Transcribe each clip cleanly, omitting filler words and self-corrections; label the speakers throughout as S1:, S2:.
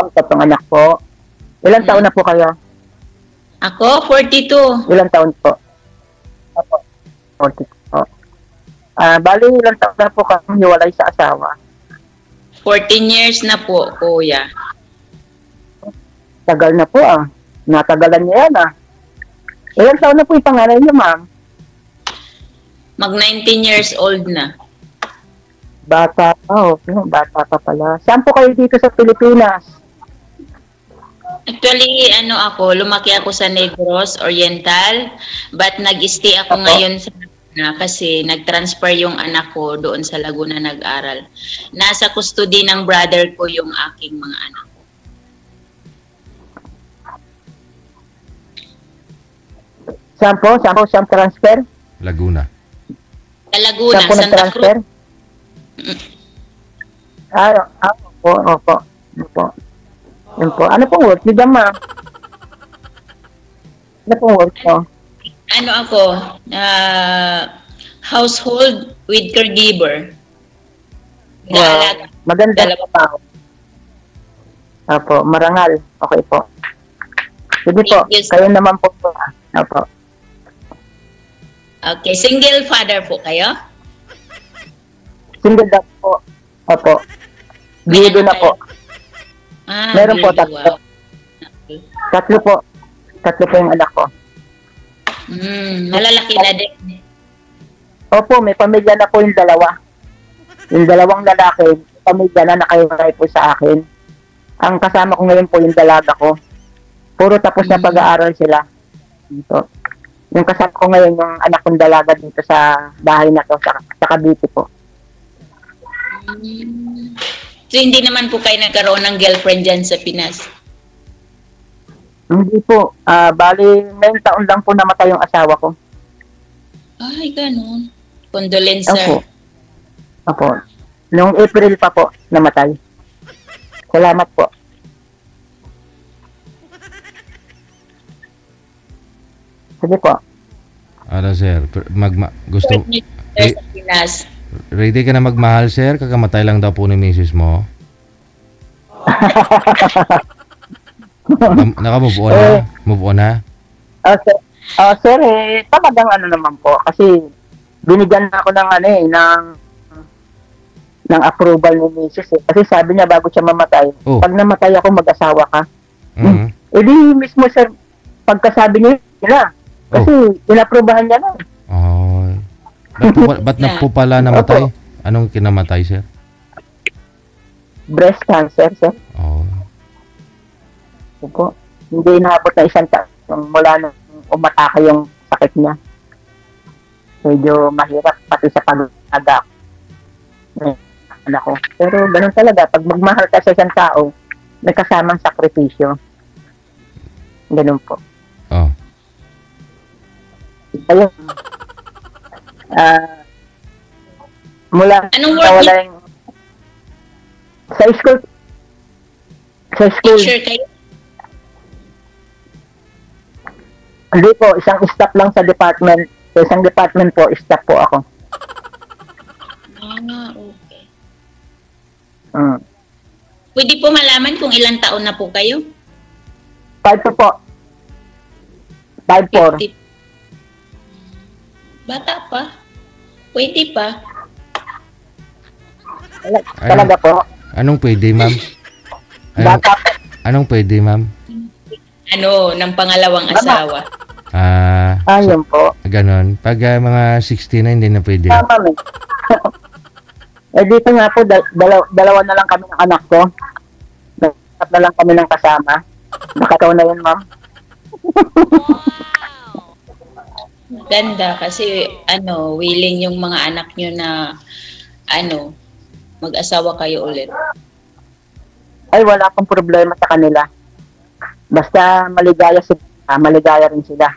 S1: ma'am, tatlong anak po. Ilang taon na po kayo?
S2: Ako, 42.
S1: Ilang taon po? Opo, 40 po. Bali, ilang taon na po kami hiwalay sa asawa?
S2: 14 years na po, kuya.
S1: Tagal na po Natagalan niya yan Ilang taon na po yung panganay niyo, ma'am?
S2: Mag 19 years old na.
S1: Bata pa, bata pa pala. Saan po kayo dito sa Pilipinas?
S2: Actually, lumaki ako sa Negros Oriental, but nag-stay ako ngayon sa Laguna kasi nag-transfer yung anak ko doon sa Laguna nag-aral. Nasa custody ng brother ko yung aking mga anak.
S1: Saan po? Saan transfer?
S3: Laguna.
S2: Sa Laguna,
S1: Saan po
S2: Santa
S1: nag-transfer?
S2: Cruz.
S1: Opo. Yun po. Ano pong work niyo dyan, ma'am? Ano pong work mo?
S2: Ako? Household with caregiver.
S1: Wow. Maganda
S2: Dalawa
S1: pa. Opo, marangal. Okay po. Sige po,
S2: Thank you, sir.
S1: kayo naman po. Opo.
S2: Okay, single father po kayo?
S1: Single dad po. Opo. Bido na po. Meron po,
S2: bido,
S1: tatlo. Tatlo po. Tatlo po yung anak ko.
S2: Malalaki na din.
S1: Opo, may pamilya na po yung dalawa. Yung dalawang lalaki, pamilya na nakahiwalay po sa akin. Ang kasama ko ngayon po yung dalaga ko. Puro tapos na pag-aaral sila. Dito. Yung kasama ko ngayon yung anak kong dalaga dito sa bahay na to, sa Cavite po.
S2: So, hindi naman po kayo nagkaroon ng girlfriend dyan sa Pinas?
S1: Hindi po. Bali, 9 taon lang po namatay yung asawa ko.
S2: Ay, ganun. Condolence, sir.
S1: Opo. Noong April pa po, namatay. Salamat po. Sige po.
S3: Sir, gusto...
S2: Sir, sa Pinas.
S3: Ready ka na magmahal, sir? Kakamatay lang daw po ni misis mo. Naka-move on na? Move on na?
S1: Sir, talagang naman po. Kasi binigyan na ako ng approval ni misis. Kasi sabi niya bago siya mamatay, pag namatay ako, mag-asawa ka. Di mismo, sir, pagkasabi niya, kasi inaprobahan niya na.
S3: Ba't na po pala namatay? Anong kinamatay, sir?
S1: Breast cancer, sir. Opo. Hindi inaabot na 1 taon mula nung umatake yung sakit niya. Medyo mahirap pati sa pag-aga. Ko. Pero ganun talaga, pag magmahal ka sa isang tao, may kasamang sakripisyo. Ganun po. Ayun. Mula
S2: anong work?
S1: Sa school.
S2: Teacher kayo?
S1: Hindi po, isang staff lang sa department. Sa isang department po, staff po ako.
S2: Okay. Pwede po malaman kung ilang taon na po kayo?
S1: 5 po. 5'4".
S2: Bata pa. Pwede pa.
S1: Talaga po.
S3: Anong pwede, ma'am?
S1: Bata po.
S3: Anong pwede, ma'am?
S2: Ng pangalawang asawa.
S1: Yun po.
S3: Ganon. Pag mga 60 na, hindi na pwede.
S1: Tama, ma'am. Dito nga po, dalawa na lang kami ng anak ko. Tatlo na lang kami ng kasama. Nakataon na yun, ma'am.
S2: Ganda kasi willing yung mga anak nyo na mag-asawa kayo ulit.
S1: Ay, wala akong problema sa kanila. Basta maligaya sila, maligaya rin sila.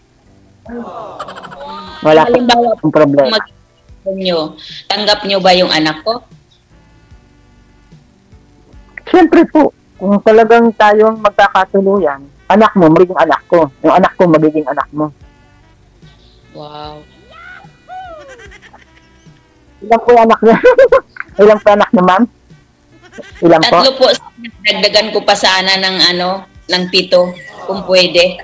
S1: Wala akong problema.
S2: Tanggap nyo ba yung anak ko?
S1: Siyempre po, kung talagang tayong magkakatuluyan, anak mo, magiging anak ko. Yung anak ko, magiging anak mo.
S2: Wow.
S1: Ilang po yung anak niya? Ilang po anak niya, ma'am? Ilan po?
S2: Tatlo po, dagdagan ko pa sana ng ng 7, kung pwede.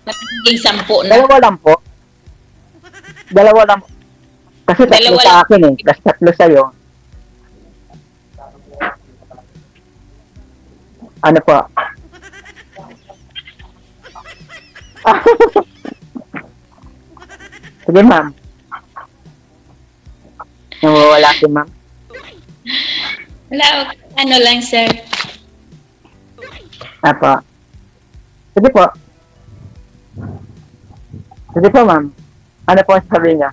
S2: Magiging 10 na.
S1: Dalawa lang po. Dalawa lang. Kasi tatlo
S2: Dalawa
S1: sa
S2: lang.
S1: akin eh. Plus tatlo sa'yo. Ano po? Sige, ma'am. Nawawala si ma'am.
S2: Wala, lang, sir.
S1: Apo. Sige po. Sige po, ma'am. Ano po ang sabi niya?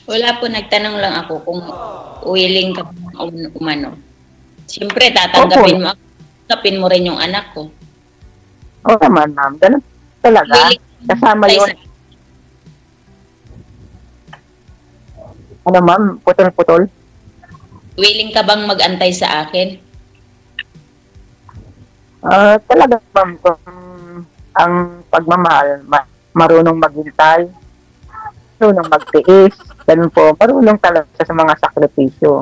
S2: Wala po, nagtanong lang ako kung willing ka umano. Siyempre, tatanggapin mo. Tatanggapin mo rin yung anak ko.
S1: Oo naman, ma'am. Ganun talaga.
S2: Willing
S1: Kasama yun. Ano, ma'am? Putol-putol?
S2: Willing ka bang mag-antay sa akin?
S1: Talaga, ma'am. Kung ang pagmamahal, marunong maghintay, marunong magtiis, ganun po, marunong talaga sa mga sakripisyo.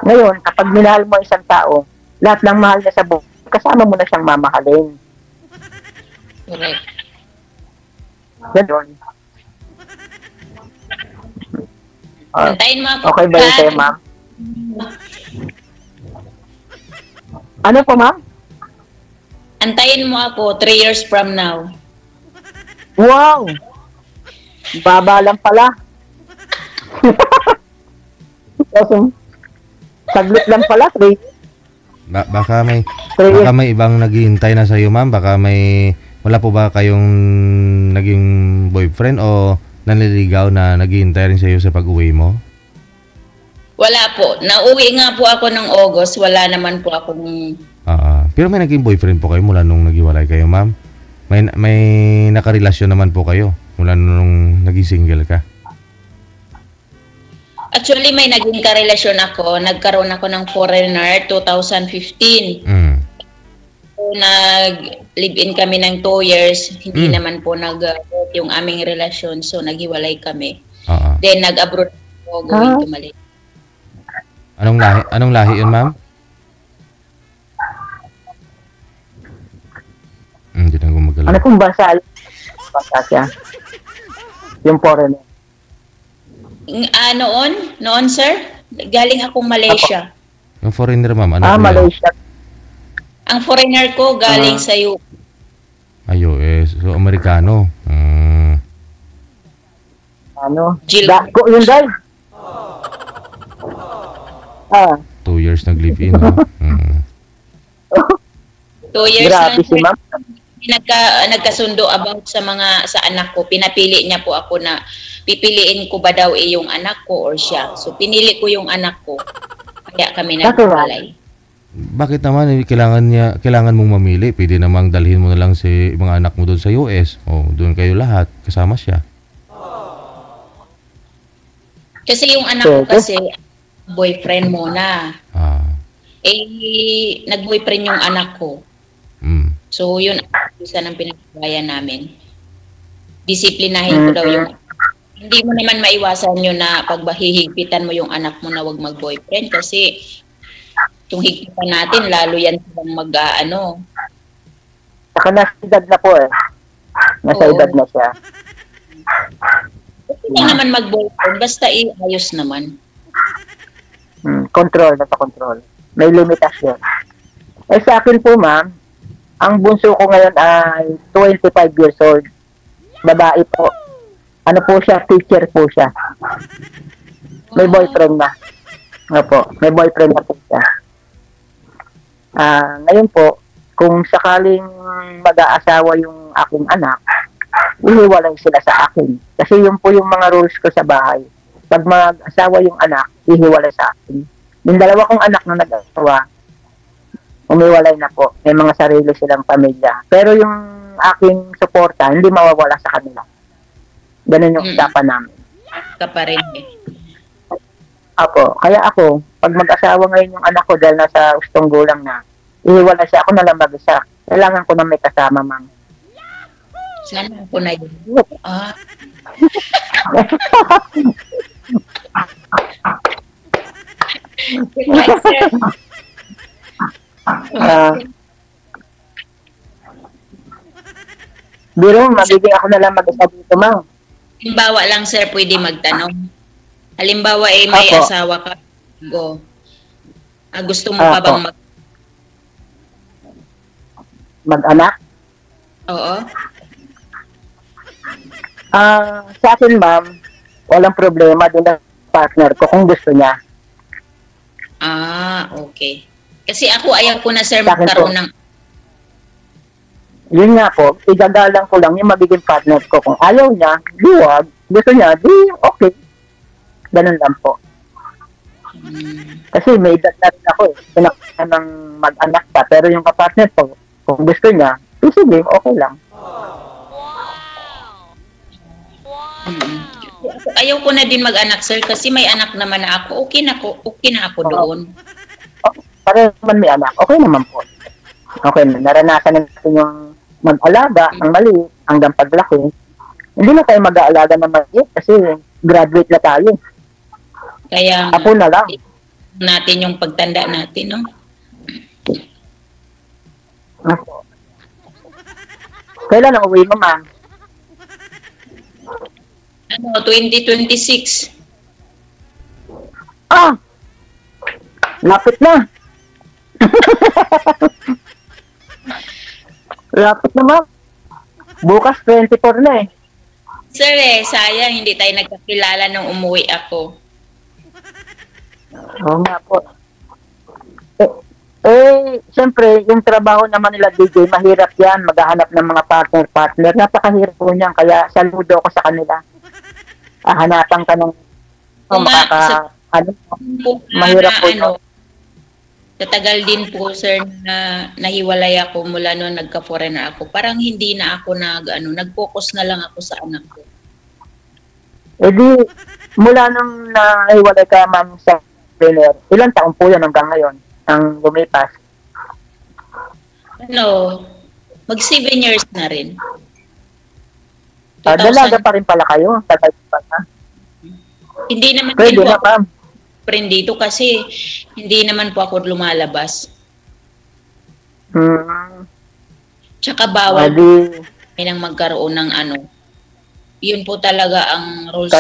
S1: Ngayon, kapag minahal mo isang tao, lahat ng mahal niya sa buhay, kasama mo na siyang mamahalin.
S2: Correct.
S1: Ganun.
S2: Antayin mo ako.
S1: Okay ba yun sa'yo, ma'am? Ano po, ma'am?
S2: Antayin mo ako 3 years from now.
S1: Wow! Baba lang pala. Kasi, saglit lang pala, 3.
S3: Baka may ibang naghihintay na sa iyo, ma'am. Baka wala po ba kayong naging boyfriend o nanliligaw na naghihintay rin sa iyo sa pag-uwi mo?
S2: Wala po. Nauwi nga po ako ng August. Wala naman po akong...
S3: Pero may naging boyfriend po kayo mula nung naghiwalay kayo, ma'am? May nakarelasyon naman po kayo mula nung naging single ka?
S2: Actually, may naging karelasyon ako. Nagkaroon ako ng foreigner 2015. So, nag-live-in kami ng 2 years. Hindi naman po nag-work yung aming relasyon. So, naghiwalay kami. Then, nag-abroad ako going to Malaysia.
S3: Anong lahi yun, ma'am? Hindi na gumagalaw.
S1: Ano kung bansa? Bansa siya. Yung foreigner.
S2: Noon, sir? Galing akong Malaysia.
S3: Yung foreigner, ma'am.
S1: Malaysia.
S2: Ang foreigner ko galing sa US.
S3: US. So, Amerikano.
S2: Jill.
S1: Yun dahil.
S3: 2 years nag-live-in, no?
S2: 2 years
S1: Grabe si ma'am.
S2: Nagkasundo about sa anak ko. Pinapili niya po ako na pipiliin ko ba daw yung anak ko or siya. So pinili ko yung anak ko. Kaya kami naghiwalay.
S3: Bakit naman kailangan mong mamili? Pwede namang dalhin mo na lang si mga anak mo doon sa US. O doon kayo lahat kasama siya.
S2: Kasi yung anak ko kasi boyfriend muna. Nag-boyfriend yung anak ko. So, yun ang isa ng pinagbayan namin. Disiplinahin ko daw yung... Hindi mo naman maiwasan yun na pagbahihigpitan mo yung anak mo na wag mag-boyfriend kasi kung higpitan natin, lalo yan silang
S1: Saka nasa edad na po eh. Nasa edad na siya.
S2: Hindi naman mag-boyfriend, basta ayos naman.
S1: Control, nasa control. May limitasyon. Sa akin po, ma'am, ang bunso ko ngayon ay 25 years old. Babae po. Ano po siya? Teacher po siya. May boyfriend na. May boyfriend na po siya. Ngayon po, kung sakaling mag-aasawa yung aking anak, ihiwalay sila sa akin. Kasi yun po yung mga rules ko sa bahay. Pag mag-asawa yung anak, ihiwalay sa akin. Yung dalawa kong anak na nag-asawa, umiwalay na po. May mga sarili silang pamilya. Pero yung aking suporta, hindi mawawala sa kanila. Ganun yung usapan namin.
S2: Ka pa rin eh.
S1: Kaya ako, pag mag-asawa ngayon yung anak ko dahil nasa ustong gulang na, ihiwalay siya, ako na lang mag-isa. Kailangan ko na may kasama, ma'am.
S2: Sana ko na yun.
S1: Ah, biro, magiging ako na lang mag-isa dito, ma'am.
S2: Halimbawa lang, sir, pwede magtanong. Halimbawa, may
S1: Opo.
S2: asawa ka. Go. Gusto mo pa
S1: Opo.
S2: bang
S1: Mag-anak?
S2: Oo.
S1: Sa akin, ma'am, walang problema din ang partner ko kung gusto niya.
S2: Okay. Kasi ako, ayaw ko na, sir,
S1: Sa akin
S2: magkaroon
S1: po.
S2: ng...
S1: Yun nga po, igagalang ko lang yung magiging partner ko. Kung ayaw niya, di wag. Gusto niya, di okay. Ganun lang po. Kasi may edad na rin ako eh. Pinakita ng mag-anak pa. Pero yung kapartner ko, kung gusto niya, sige, okay lang.
S2: Ayaw ko na din mag-anak, sir, kasi may anak naman na ako. Okay na ako doon.
S1: Para naman may anak, okay naman po. Okay, naranasan natin yung mag-alaga ng maliit hanggang paglaki. Hindi na tayo mag-aalaga ng maliit kasi graduate na tayo.
S2: Kaya
S1: Apo na lang.
S2: natin yung pagtanda natin, no?
S1: Apo. Kailan ang uwi mo, ma'am?
S2: 2026.
S1: Lapit na. Lapit na, ma'am. Bukas 24 na eh.
S2: Sir, sayang hindi tayo nagkakilala nung umuwi ako.
S1: Oo nga po. Siyempre, yung trabaho naman nila DJ, mahirap yan. Maghahanap ng mga partner. Napakahirap po niyan. Kaya saludo ko sa kanila. Hanapan ka ng mahirap po yun.
S2: Tatagal din po, sir, na nahiwalay ako mula noon nagka-foreigner ako. Parang hindi na ako nag-focus na lang ako sa anak ko.
S1: Di, mula nung nahiwalay ka, ma'am, sa trainer, ilang taon po yan hanggang ngayon ang lumipas?
S2: Mag 7 years na rin.
S1: Dalaga pa rin pala kayo? Tagal pa na?
S2: Hindi naman
S1: Pwede
S2: din po
S1: na, ma'am.
S2: friend dito kasi hindi naman po ako lumalabas. Tsaka bawal nang magkaroon ng Yun po talaga ang rules.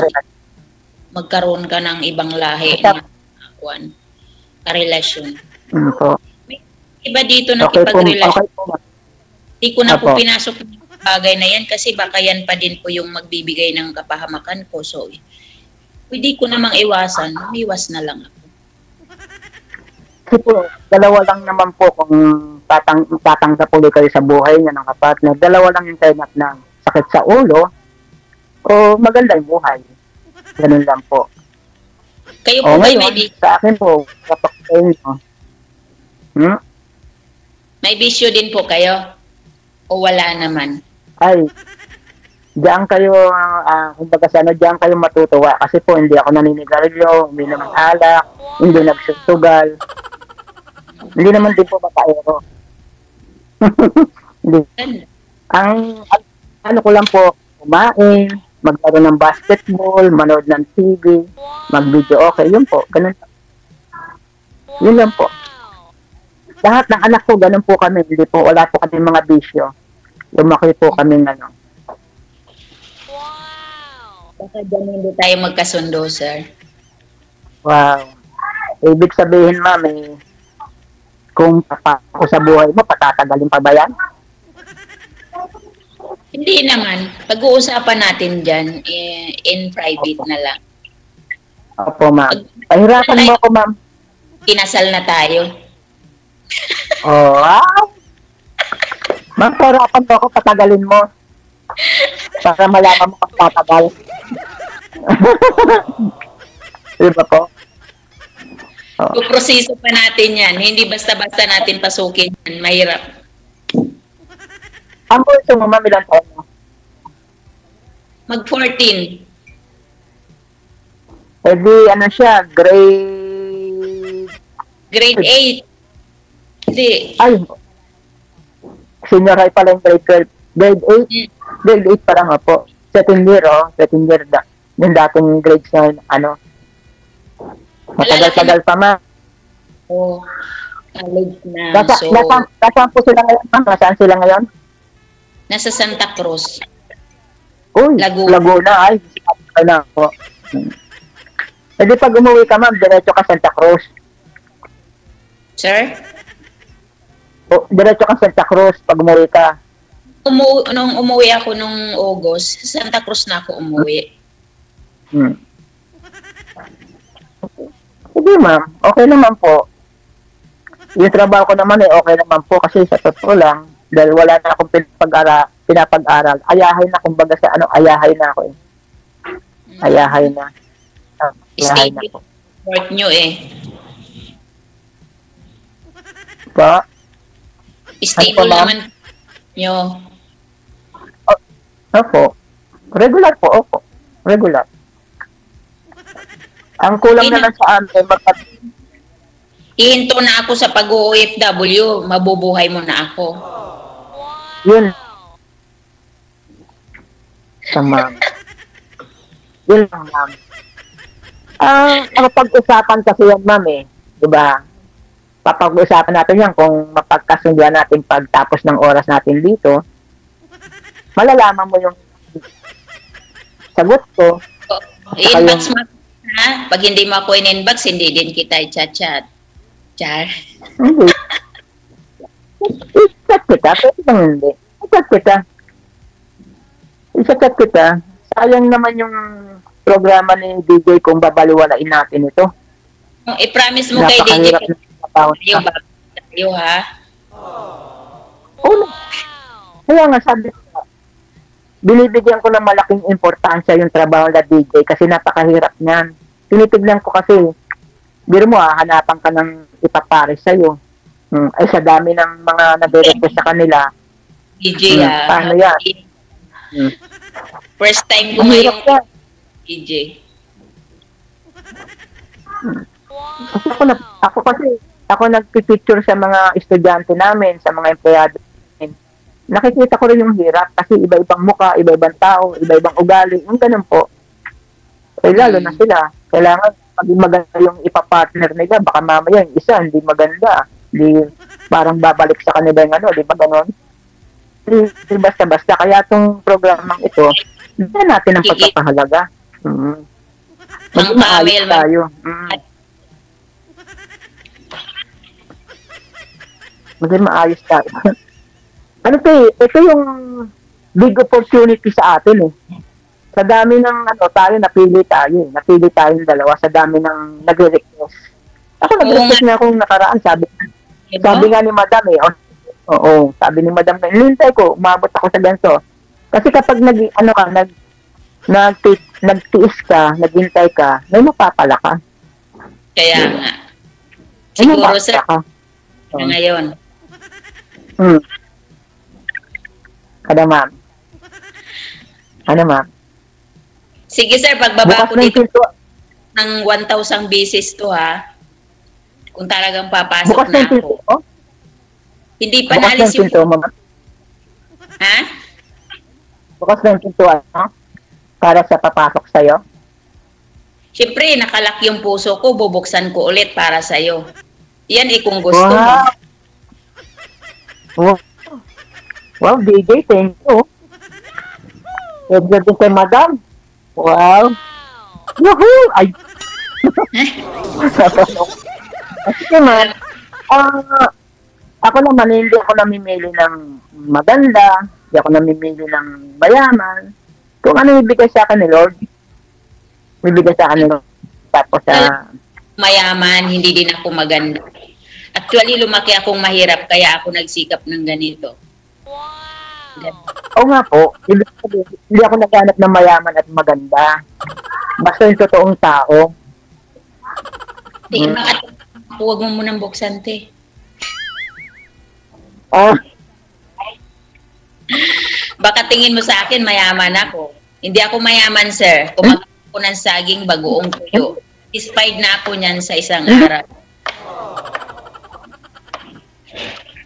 S2: Magkaroon ka ng ibang lahi na karelasyon. Iba dito nakipagrelasyon. Hindi ko na po pinasok yung bagay na yan kasi baka yan pa din po yung magbibigay ng kapahamakan ko. So, pwede ko namang iwasan. Iwas na lang ako.
S1: Kasi po, dalawa lang naman po kung tatanggap ulit kayo sa buhay niya ng kapatner. Dalawa lang yung kainat ng sakit sa ulo o maganda yung buhay. Ganun lang po.
S2: Kayo po ba may
S1: sa akin po, kapag kayo
S2: may bisyo din po kayo? O wala naman?
S1: Ay, diyan kayo, kumbaga diyan kayo matutuwa. Kasi po, hindi ako naninigarilyo, hindi naman alak, hindi nagsusugal. Hindi naman din po babaero. Hindi. Ang ko lang po, kumain, maglaro ng basketball, manood ng TV, mag-video okay, yun po, ganun. Yun lang po. Lahat ng anak ko, ganun po kami, hindi po, wala po kami mga bisyo. Lumaki po kami
S2: Baka dyan hindi tayo magkasundo, sir.
S1: Wow. Ibig sabihin, ma'am, kung ako sa buhay mo, patatagalin pa ba yan?
S2: Hindi naman. Pag-uusapan natin dyan, in private na lang.
S1: Opo, ma'am. Pahirapan mo ako, ma'am.
S2: Kinasal na tayo.
S1: Wow! Ma'am, pahirapan mo ako, patagalin mo. Para malaman mo kung tatagal. Diba po?
S2: Proseso pa natin yan. Hindi basta-basta natin pasukin yan. Mahirap.
S1: Ang bulso mo, ma'am, ilang taon mo?
S2: Mag-14.
S1: Siya, grade
S2: 8. Hindi.
S1: Ay, senior high pala yung grade 12. Grade 8? Grade 8 parang po. Second year, Second year yung dating grades na, Matagal-tagal pa, ma'am.
S2: ako. College na. So,
S1: Nasaan po sila ngayon, ma'am? Nasaan sila ngayon?
S2: nasa Santa Cruz.
S1: Uy,
S2: Laguna.
S1: Laguna. Ay, na po. Pwede pag umuwi ka, ma'am, diretso ka Santa Cruz.
S2: Sir?
S1: O, diretso ka Santa Cruz pag umuwi ka.
S2: Nung umuwi ako nung August, sa Santa Cruz na ako umuwi.
S1: Sige, ma'am. Okay naman po. Yung trabaho ko naman okay naman po kasi sa totoo lang, dahil wala na akong pinapag-aral. Ayahay na, kumbaga sa ayahay na ako eh. Ayahay na. Ayahay na po.
S2: Work nyo eh.
S1: Pa?
S2: Stable
S1: Ano po,
S2: naman nyo.
S1: Opo. Regular po, opo. Regular. Ang kulang na lang sa amin,
S2: Ihinto na ako sa pag-OFW, mabubuhay mo na ako.
S1: yun. Sa ma'am. Yun lang, ma'am. Ang pag-usapan kasi yan, ma'am eh. Diba? Papag-usapan natin yan kung mapagkasunduan natin pagtapos ng oras natin dito. Malalaman mo yung sagot ko.
S2: I-inbox mo ha? Pag hindi mo ako in-inbox, hindi din kita i-chat-chat. Char.
S1: Hindi. I-chat kita, pwede bang hindi? I-chat kita. I-chat kita. Sayang naman yung programa ni DJ kung babaliwalain natin ito.
S2: I-promise mo kay DJ
S1: Napakahirap na
S2: tayo ha?
S1: Oo. Kaya nga sabi ko, binibigyan ko ng malaking importansya yung trabaho na DJ kasi napakahirap niyan. Tinitignan ko kasi, biro mo hanapan ka ng ipapares sa'yo. Ay sa dami ng mga nag-request sa kanila.
S2: DJ
S1: paano yan?
S2: First time ko
S1: Mahirap
S2: ngayong
S1: yan.
S2: DJ.
S1: Kasi ako nagpipicture sa mga estudyante namin, sa mga empleyado namin. Nakikita ko rin yung hirap kasi iba-ibang muka, iba-ibang tao, iba-ibang ugali, yung ganun po. Eh lalo na sila, kailangan maging maganda yung ipapartner nila, baka mamaya yung isa hindi maganda, hindi parang babalik sa kanila yung di ba ganun? Hindi basta-basta, kaya itong programang ito, hindi natin ang pagpapahalaga. Maging maayos tayo. Maging maayos tayo. Ito yung big opportunity sa atin eh. Sa dami ng tayo, napili tayong dalawa sa dami ng nagre-request. Ako nag-request na akong nakaraan, sabi nga ni Madam eh. Oo, sabi ni Madam, nilintay ko, umabot ako sa ganito. Kasi kapag nagtiis ka, naghintay ka, may mapapala ka.
S2: Kaya nga. Siguro sir, ngayon.
S1: Ano ma'am?
S2: Sige sir, pagbaba ko dito ng 1,000 beses to ha. Kung talagang papasok
S1: bukas
S2: na ako. Hindi pa nalis yung... Ha?
S1: Bukas na yung pintuan, para sa papasok sa'yo?
S2: Siyempre, nakalak yung puso ko, bubuksan ko ulit para sa'yo. Yan kung gusto mo.
S1: Wow, DJ, thank you. Everything kay Madam. Wow. Yahoo! Ay! Kasi man, ako naman, hindi ako namimili ng maganda, hindi ako namimili ng bayaman. Kung ano ibigay sa akin ni Lord, ibigay sa akin ni Lord. Tapos
S2: mayaman, hindi din ako maganda. Actually, lumaki akong mahirap, kaya ako nagsikap ng ganito.
S1: Oo nga po, hindi ako naghanap ng mayaman at maganda. Basta yung totoong tao.
S2: Huwag mo munang buksan, te. Baka tingin mo sa akin, mayaman ako. Hindi ako mayaman, sir. Kumakain ako ng saging bagoong tuyo. Satisfied na ako niyan sa isang araw.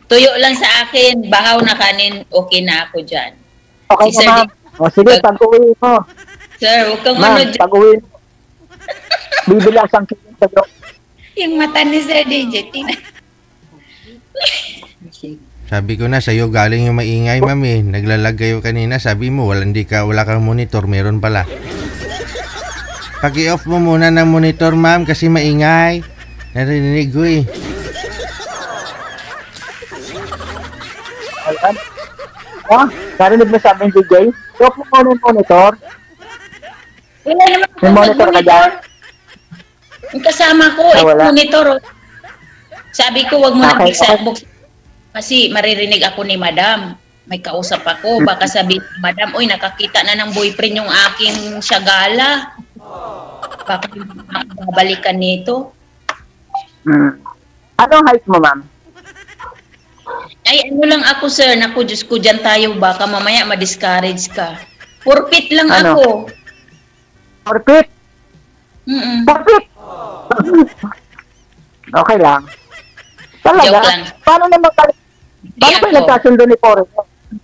S2: Tuyo lang sa akin, bahaw na kanin, okay na ako dyan.
S1: Okay si na, ma'am. Sige, pag-uwi mo.
S2: Sir, huwag kang
S1: ma'am,
S2: dyan.
S1: Pag-uwi mo. Bibilang sang kilong sa'yo.
S2: Yung mata ni Sir DJ, tingnan.
S3: Sabi ko na sa'yo galing yung maingay, ma'am eh. Naglalag kayo kanina. Sabi mo, wala kang monitor. Meron pala. Paki-off mo muna ng monitor, ma'am, kasi maingay. Narinig ko eh.
S1: Ayan. Oh, narinig mo sa amin, DJ? Off mo muna yung monitor.
S2: Wala naman
S1: May monitor ka dyan?
S2: Yung kasama ko,
S1: wala.
S2: monitor. Sabi ko, wag mo
S1: Okay,
S2: nag-buksan. Kasi maririnig ako ni Madam. May kausap ako. Baka sabihin ni Madam, uy, nakakita na ng boyfriend yung aking syagala. Baka babalikan nito.
S1: Anong height mo, ma'am?
S2: Ay, ano lang ako, sir. Naku, Diyos ko, dyan tayo. Baka mamaya ma-discourage ka. 4 feet lang
S1: Ano?
S2: ako.
S1: 4 feet?
S2: Mm-mm.
S1: 4 feet? Okay lang. Talaga?
S2: Joke lang.
S1: Paano naman paano ba
S2: ako.
S1: nagkasundo ni Pore?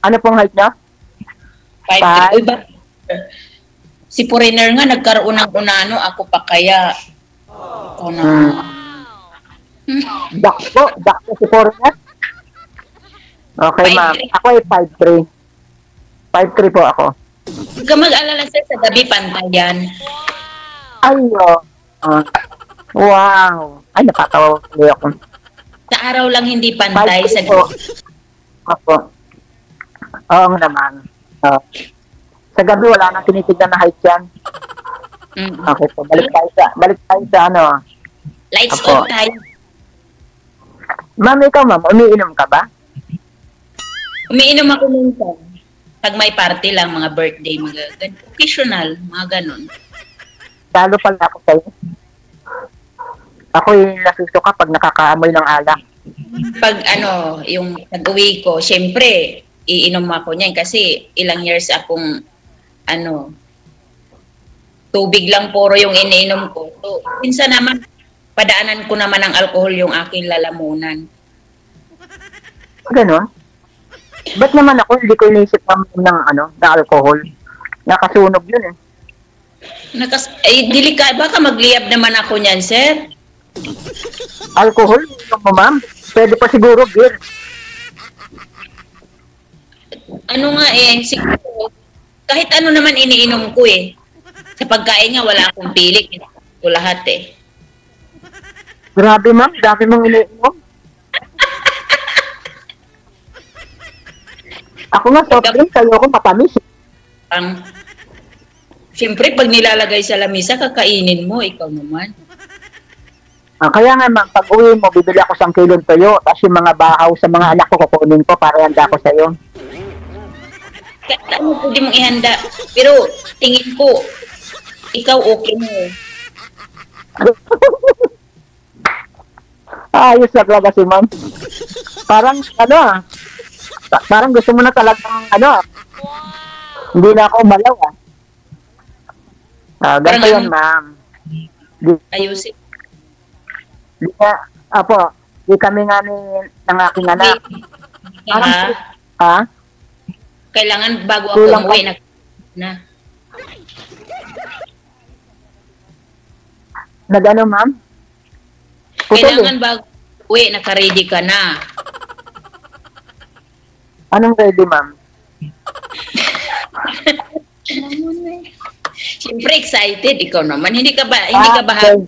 S1: Ano pong height niya?
S2: 5'3". Iba. Si foreigner nga nagkaroon ng unano, ako pa kaya. Oh, no.
S1: Dakpo si Pore niya? Okay, ma'am.
S2: 5'3".
S1: Ako ay 5'3". 5'3 po ako.
S2: Huwag ka mag-alala, sir, sa gabi pantay yan.
S1: Ayo. Wow. Ay, napatawa ko ako.
S2: Sa araw lang hindi pantay,
S1: 5'3
S2: sa
S1: po.
S2: gabi.
S1: Ako. Oo naman. Sa gabi wala nang tinitignan na height yan.
S2: Mm.
S1: Okay po. Balik tayo sa ano.
S2: Lights
S1: Apo.
S2: off tayo.
S1: Ma'am, ikaw ma'am, umiinom ka ba?
S2: Umiinom ako minsan. Pag may party lang, mga birthday, mga ganun. Occasional, mga ganun.
S1: Lalo pala ako sa'yo. Ako yung nasusuka pag nakakaamoy ng alak.
S2: Pag ano, yung nag-uwi ko, syempre, iinom ako niyan kasi ilang years akong ano, tubig lang puro yung iniinom ko. So, minsan naman, padaanan ko naman ng alcohol yung aking lalamunan.
S1: Ganon? Ba't naman ako hindi ko inisip ng alcohol? Nakasunog yun eh.
S2: Delikado, baka magliyab naman ako niyan, sir.
S1: Alcohol? Yung mo ma'am? Pwede pa siguro beer.
S2: Ano nga siguro, kahit ano naman iniinom ko eh. Sa pagkain nga, wala akong pili. Ko lahat eh.
S1: Grabe ma'am, dami mong iniinom. Ako nga, soft drink, sa'yo ko matamis.
S2: Siyempre, pag nilalagay sa lamisa, kakainin mo, ikaw naman.
S1: Kaya nga ma'am, pag uwi mo, bibili ako 1 kilong toyo, tapos yung mga bahaw sa mga anak ko, kukunin ko para handa ko sa'yo.
S2: Kahit ano pwede mong ihanda. Pero, tingin ko, ikaw okay mo.
S1: Ayos na talaga si ma'am. Parang, parang gusto mo na talagang, hindi na ako umalaw, ganito
S2: Parang
S1: yan, ma'am.
S2: Ayusin.
S1: Di kami nga ng aking anak.
S2: Ha? Kailangan bago ako
S1: Kulang
S2: umuwi na.
S1: Nag-ano, ma'am?
S2: Kailangan bago uwi, naka-ready ka na.
S1: Anong ready, ma'am?
S2: Siyempre excited, ikaw naman. Hindi ka ba
S1: Okay.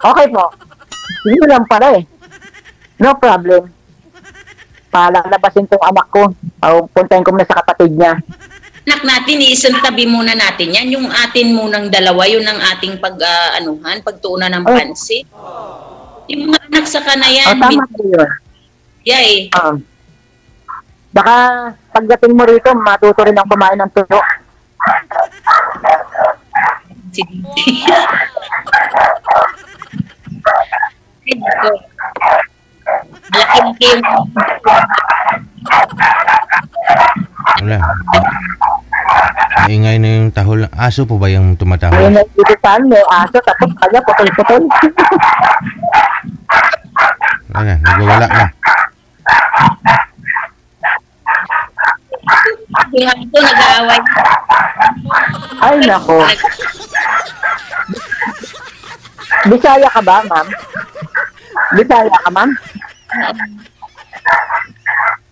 S1: Okay po. Hindi lang pala eh. No problem. Palalabasin tong anak ko. Puntahin ko muna sa kapatid niya.
S2: Anak natin, iisang tabi muna natin yan. Yung atin munang dalawa, yun ang ating pagtuunan ng pansit. Yung mga anak sa kanayan.
S1: Tama po yun.
S2: Yeah eh.
S1: Baka pagdating mo rito, matuto rin ang kumain ng tuyo.
S2: Laki-laki yung...
S3: Wala. Maingay na yung tahol. Aso po ba yung tumatahol?
S1: May nagbibitan, may aso, tapos kanya putol-putol.
S3: Wala, nagwawala na.
S2: Yung aso nag-aaway.
S1: Ay, nako. Bisaya ka ba, ma'am? Bisaya ka, ma'am?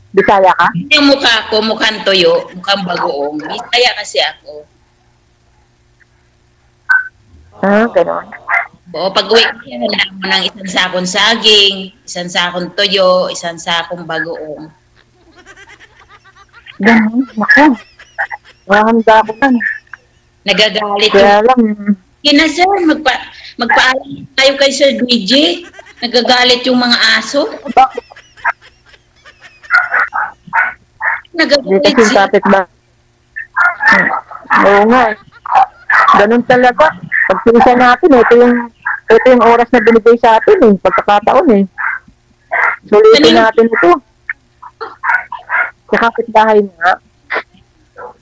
S1: Bisaya ka?
S2: Yung mukha ko, mukhang toyo, mukhang bagoong. Bisaya kasi ako.
S1: Gano'n.
S2: Oo, pag uwi ko, hanahan mo ng isang sakong saging, isang sakong toyo, isang sakong bagoong.
S1: Gano'n, naku. Mahanda ko yan.
S2: Nagagalit
S1: Kaya lang,
S2: Kina sir, magpaalam tayo kay Sir DJ. Nagagalit yung mga aso.
S1: bakit? Hindi
S2: Nagagalit
S1: kasi
S2: siya.
S1: kapit ba? Oo nga. Ganun talaga. Pag pinisa natin, ito yung oras na binigay sa atin eh. Pagkakataon eh. Sulitin natin ito. Sa kapitbahay nga,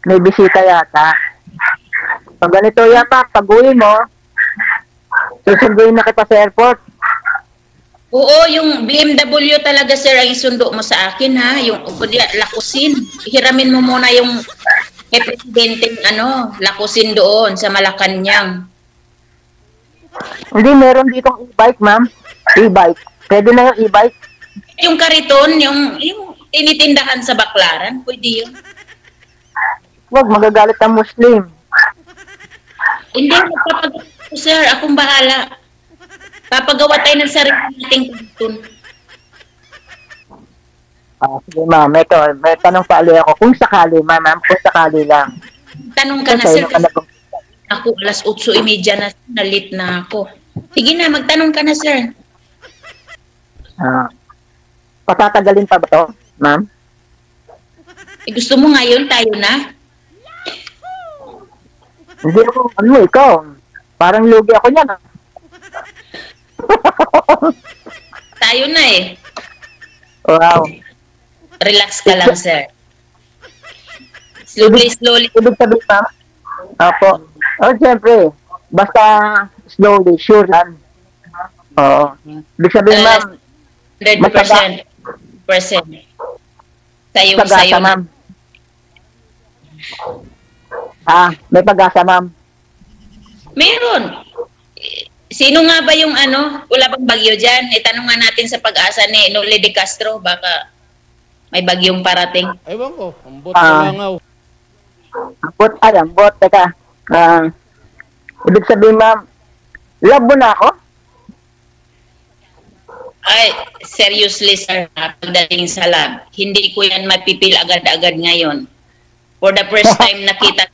S1: may bisita yata. Pag ganito yata, pag uwi mo, susunduin na kita sa airport.
S2: Oo, yung BMW talaga sir ang isundo mo sa akin ha. Yung lakusin. Hiramin mo muna yung kay presidenteng lakusin doon sa Malacanang.
S1: Hindi, meron ditong e-bike, ma'am. E-bike. Pwede na yung e-bike.
S2: Yung kariton, yung tinitindahan sa Baklaran, pwede yun.
S1: Huwag, magagalit ang Muslim.
S2: Hindi, magpapagawa ko, sir. Akong bahala. Papagawa tayo ng sarili nating kariton.
S1: Sige, ma'am. May tanong pa ulit ako. Kung sakali, ma'am, kung sakali lang.
S2: Tanong ka na, sir.
S1: Ka na bang-
S2: Ako, alas 8:30 na, nalit na ako. Sige na, magtanong ka na, sir.
S1: Patatagalin pa ba to, ma'am?
S2: Gusto mo ngayon, tayo na?
S1: Hindi ako, ikaw. Parang lugi ako niyan.
S2: Tayo na eh.
S1: Wow.
S2: Relax ka lang, sir. Slowly.
S1: Ibig sabihin, ma'am? Opo. Siyempre. Basta slowly, sure lang. Oo. Ibig sabihin, ma'am,
S2: 100%. Sayo
S1: pag-asa,
S2: na.
S1: ma'am. May pag-asa, ma'am.
S2: Meron. Sino nga ba yung wala bang bagyo dyan? Itanong nga natin sa pag-asa ni Noli de Castro, baka may bagyong parating.
S4: Ewan ko, ambot sa langaw.
S1: Ambot. Teka. Ibig sabihin, ma'am, love mo na ako?
S2: Ay, seriously sir, pagdating sa lab, hindi ko yan mapipil agad-agad ngayon. For the first time nakita,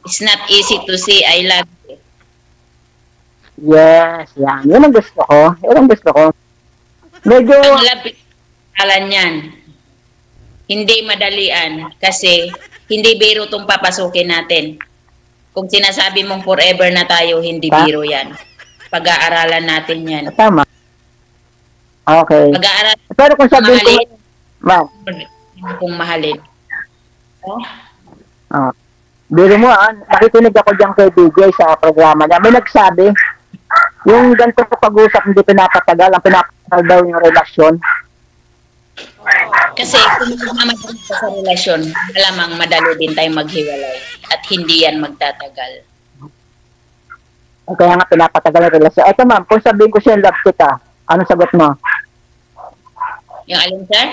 S2: it's not easy to say I love you.
S1: Yes, yan. Yan ang gusto ko. Medyo,
S2: Ang love, alam yan. Hindi madalian kasi hindi biro tong papasukin natin. Kung sinasabi mong forever na tayo, hindi biro yan. Pag-aaralan natin yan.
S1: tama. Okay.
S2: Pag-aaralan
S1: Pero kung sabihin ko,
S2: mahalin,
S1: ma'am,
S2: kung mahalin.
S1: biro mo nakikinig ako dyan kay DJ sa programa niya. May nagsabi, yung ganito pag-usap hindi pinapatagal, ang pinapatagal daw yung relasyon.
S2: Kasi kung mamadali ka sa relasyon, malamang madali din tayong maghiwalay at hindi yan magtatagal.
S1: Kaya nga pinapatagal yung relasyon. Eto ma'am, kung sabihin ko siya love kita, anong sagot mo?
S2: Yung alin, sir?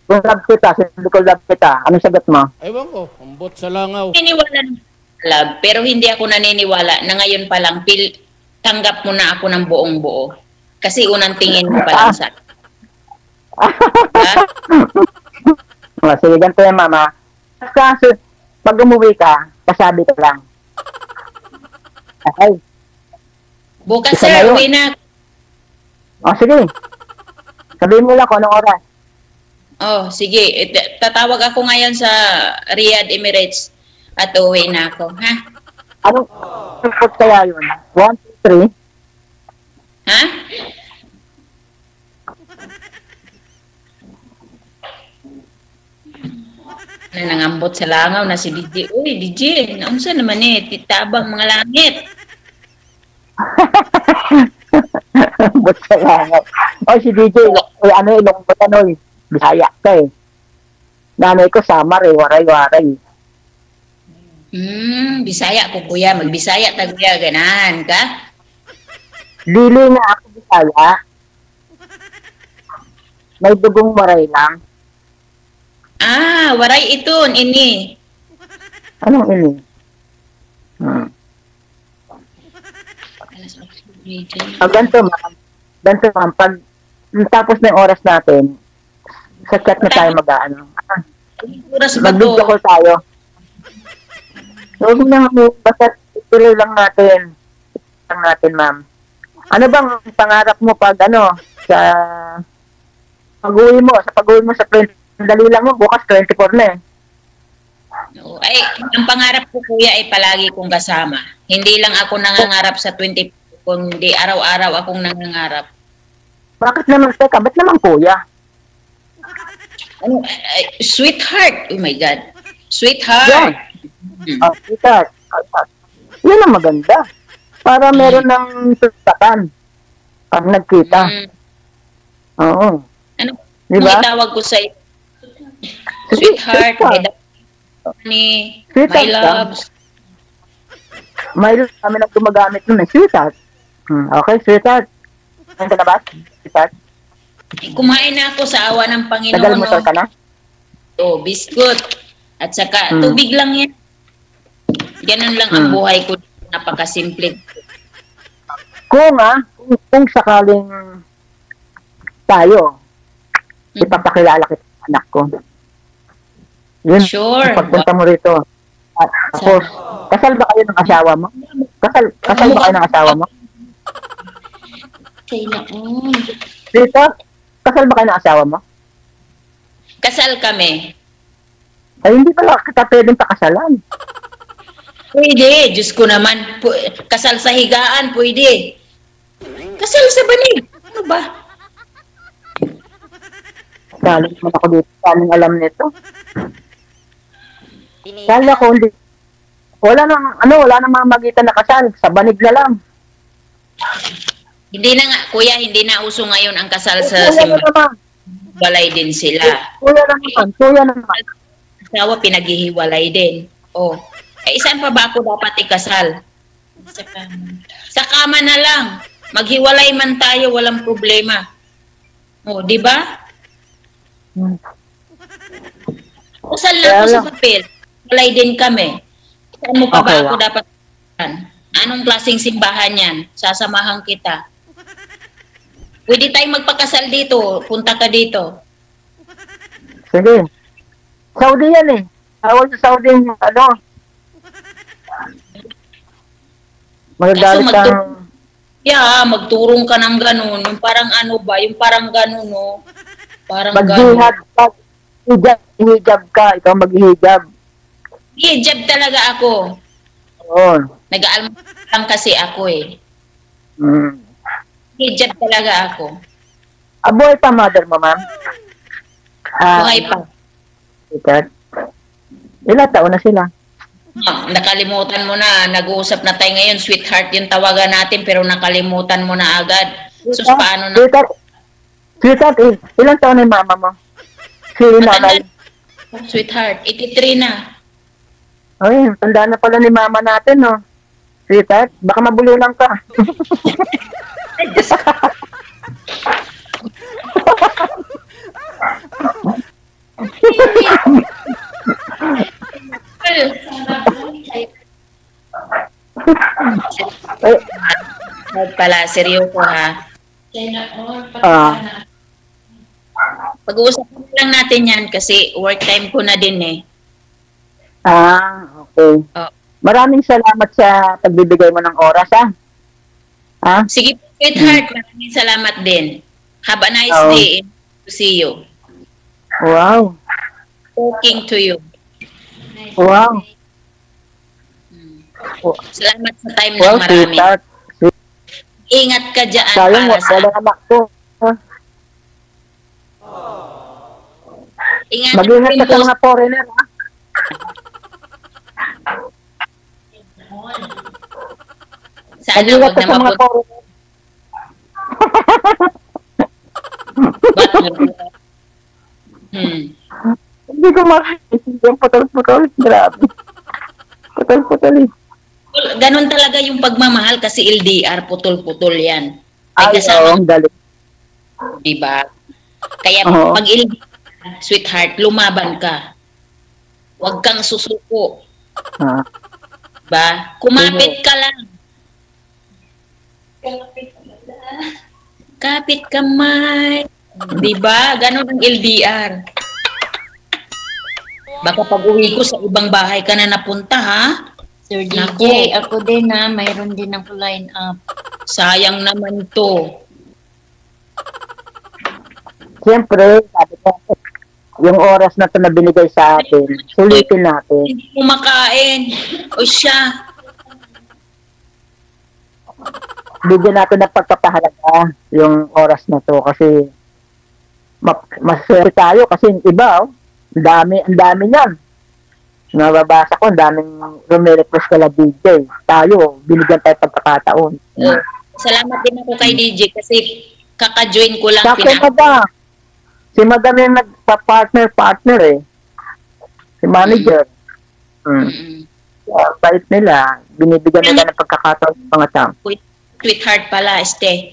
S1: Kung sabi ko love kita, anong sagot mo?
S4: Ewan ko, ambot sa langaw.
S2: Naniniwala ng love, pero hindi ako naniniwala na ngayon pa lang tanggap mo na ako ng buong buo. Kasi unang tingin mo pa lang sa
S1: Sige, ganito yan, mama. Kasi, pag umuwi ka, kasabi ka lang. Okay.
S2: bukas,
S1: Isa na
S2: sir,
S1: yun.
S2: uwi na.
S1: Sige. Sabihin mo lang kung anong oras.
S2: Sige. Tatawag ako ngayon sa Riyadh Emirates at uwi na ako. Ha?
S1: Anong input kaya yun? 1, 2, 3?
S2: Ha? Nangambot sa langaw na si DJ. Uy, DJ, naunsa naman titabang mga langit.
S1: But sa langaw. Si DJ, ilong ba tanoy? Bisaya ka eh. Nanay ko, Samar waray-waray.
S2: Bisaya ko kuya, magbisaya ta kuya, ganahan ka?
S1: Dili nga ako Bisaya. May dugong waray lang.
S2: Waray iton, ini.
S1: Anong ini? Ganito ma'am, pag tapos na yung oras natin, sa chat na tayo mag-ano.
S2: Oras ba
S1: Mag-video
S2: to?
S1: call tayo. Huwag na basta ituloy lang natin. Ma'am. Ano bang pangarap mo pag sa pag-uwi mo sa 20, dali lang mo, bukas 24 na eh.
S2: No, ay, ang pangarap ko kuya ay palagi kong kasama. Hindi lang ako nangangarap sa 20, kundi araw-araw akong nangangarap.
S1: Bakit naman, teka, ba't naman kuya?
S2: Sweetheart, oh my God. Sweetheart.
S1: Yan. Sweetheart. Yan ang maganda. Para meron ng sustatan. Pag nagkita. Oo.
S2: Ano?
S1: Diba?
S2: Itawag ko sa sweetheart, my
S1: Sweetheart
S2: my loves.
S1: May kami na gumagamit nun eh. Sweetheart. Okay, sweetheart. Ano ka na ba? Sweetheart.
S2: Kumain na ako sa awa ng Panginoon.
S1: Nagalmusal ka na?
S2: Biscuit. At saka, tubig lang yan. Ganun lang ang buhay ko. Napakasimple.
S1: Kung sakaling tayo, ipapakilala kita sa anak ko. Yun,
S2: Sure.
S1: pagpunta mo rito. Tapos, kasal ba kayo ng asawa mo? Kasal ba kayo ng asawa mo? Dito, kasal ba kayo ng asawa mo?
S2: Kasal kami.
S1: Ay, hindi pala kita pwedeng pakasalan.
S2: Pwede. Diyos ko naman. Kasal sa higaan, pwede. Kasal sa banig. Ano ba?
S1: Galing naman ako dito. Galing alam nito. Kala ko hindi. Wala nang magitan na kasal. Sa banig na lang.
S2: Hindi na nga, kuya, hindi na uso ngayon ang kasal sa
S1: Kuya na
S2: simbahan.
S1: naman.
S2: Walay din sila.
S1: Kuya naman.
S2: Asawa, pinaghihiwalay din. Saan pa ba ako dapat ikasal? Sa kama na lang. Maghiwalay man tayo, walang problema. Di ba? Kasal na ako sa papel. Walay din kami. Saan mo pa ba ako dapat ikasalan? Anong klaseng simbahan yan? Sasamahan kita. Pwede tayong magpakasal dito. Punta ka dito.
S1: Sige. Saudi yan eh. Awal sa Saudi yung magagalit ang...
S2: magturong ka ng ganun. Yung parang yung parang ganun, no? Parang
S1: mag-hijab ka. Hijab ka. Ikaw mag-hijab.
S2: Hijab talaga ako.
S1: Oo.
S2: Nag-aalmusal lang kasi ako eh. Hijab talaga ako.
S1: Aboy pa mother mo, ma'am?
S2: Buhay pa.
S1: Ilang taon na sila?
S2: Nakalimutan mo na. Nag-uusap na tayo ngayon. Sweetheart yung tawagan natin pero nakalimutan mo na agad. So, paano na?
S1: Sweetheart, ilang taon na yung mama mo? Si nanay?
S2: Sweetheart, 83 na.
S1: Ay, tanda na pala ni mama natin, no? Sweetheart, baka mabululang ka.
S2: Pala, seryoso ha. Pag-uusapan lang natin yan kasi work time ko na din eh.
S1: Okay. Maraming salamat sa pagbibigay mo ng oras, ha?
S2: Sige, sweetheart, maraming salamat din. Have a nice day and to see you.
S1: Wow.
S2: Talking to you.
S1: Wow.
S2: Salamat sa time ng marami.
S1: Sweetheart.
S2: Ingat ka dyan
S1: Sayang,
S2: para sa...
S1: wala anak ko. Mag-ingat ka sa mga foreigner, ha?
S2: Sana
S1: Mag-ingat
S2: wag
S1: ka
S2: na
S1: sa mga
S2: mapun...
S1: foreigner. Hindi ko makakita yung putol-putol. Grabe. Putol-putol eh.
S2: Ganon talaga yung pagmamahal kasi LDR, putol-putol yan.
S1: Ay,
S2: May kasama,
S1: ang galing.
S2: diba? Kaya
S1: Oo.
S2: pag LDR, sweetheart, lumaban ka. Huwag kang susuko.
S1: Ah.
S2: Diba? Kumapit ka lang. Kapit kamay. Diba? Ganon ang LDR. Baka pag uwi ko sa ibang bahay ka na napunta, ha?
S5: Sir
S2: Naku.
S5: DJ, ako din na, mayroon din ako line up.
S2: Sayang naman to.
S1: Siyempre, sabi ko, yung oras na ito na binigay sa atin, sulitin natin.
S2: Hindi kumakain. O siya.
S1: Bigyan natin ng pagpapahalaga yung oras na to kasi maswerte tayo kasi yung iba, ang dami niyan. Nababasa ko, ang daming rumirequest kala DJ. Tayo, binigyan tayo pagkakataon.
S2: Salamat din ako kay DJ kasi kaka-join ko lang.
S1: Sa akin pa ba? Si Madam yung nagpa-partner eh. Si manager. Bait nila. Binibigyan nila ng pagkakataon sa mga tao.
S2: Sweetheart pala, este.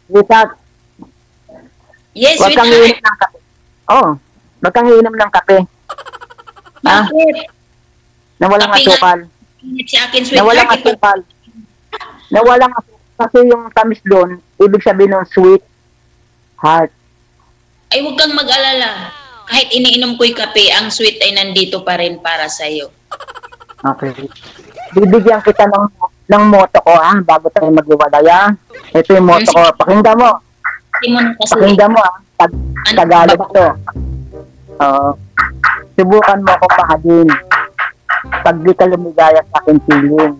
S1: Sweetheart,
S2: Yes,
S1: wag kang
S2: sweetheart.
S1: iinom ng kape. Oo, wag kang iinom ng kape. Ha?
S2: Bakit?
S1: Na walang
S2: Kape nga.
S1: asukal.
S2: Si akin,
S1: Na walang
S2: sweetheart.
S1: asukal. Na walang asukal. Kasi yung tamis doon, ibig sabihin ng sweet heart.
S2: Ay, huwag kang mag-alala. Kahit iniinom ko'y kape, ang sweet ay nandito pa rin para sa'yo.
S1: Okay. Bibigyan kita ng moto ko bago tayo maghiwalay Ito yung moto ko. Pakinggan mo.
S2: Hindi mo na kasi.
S1: Pakinggan mo Tagalog to. Subukan mo akong mahalin. Pag di ka lumigaya sa aking piling.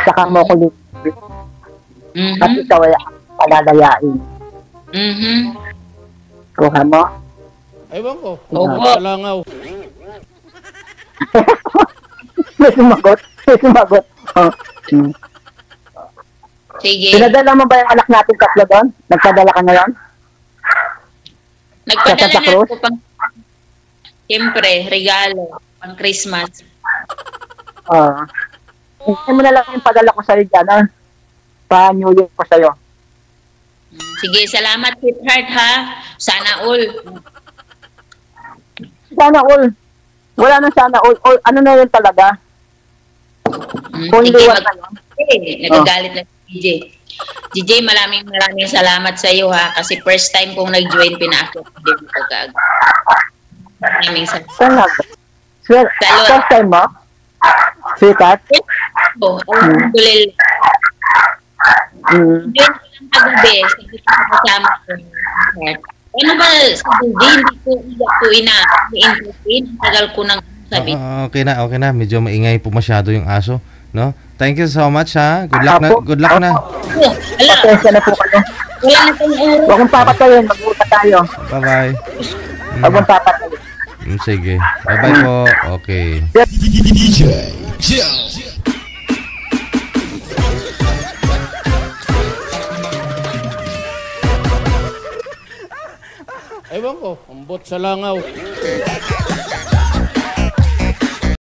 S1: Saka mo ko lumigay. At ikaw ay palalayain. Kuha mo?
S4: Ewan ko.
S2: Opo.
S4: Ambot sa langaw.
S1: May sumagot.
S2: Sige.
S1: Pinadala mo ba yung anak natin tatlo doon? Nagpadala ka ngayon?
S2: Nagpadala
S1: Sa
S2: na
S1: Cruz?
S2: ako pang, siyempre, regalo, pang Christmas.
S1: Hindi mo na lang yung padala ko sa'yo dyan, pa New Year ko sa'yo.
S2: Sige, salamat, sweetheart, ha? Sana all.
S1: Sana all. Wala na sana all. Ano na yun talaga? Only
S2: Sige,
S1: one na yun.
S2: nagagalit na si DJ. DJ, maraming salamat sa iyo, ha? Kasi first time kong nag-join, pinaakit ko din ito gag. Maraming salamat.
S1: Talaga. First time mo? Sweetheart?
S2: Alhamdulillah. Join ko lang kagabi. Sabi ko sa kasama ko. Ano ba, sa DJ, hindi ko i-entertain. Tagal ko nang sabi.
S3: Okay na. Medyo maingay po masyado yung aso, no? Thank you so much, ha. Good luck na.
S2: Wala,
S1: Pasensya na po kayo.
S2: wala na tayong oras.
S1: Huwag mong papatayin. Mag-uusap tayo.
S3: Bye-bye.
S1: Huwag mong papatayin.
S3: Sige. Bye-bye po. Okay.
S4: Ewan ko. Ambot sa langaw.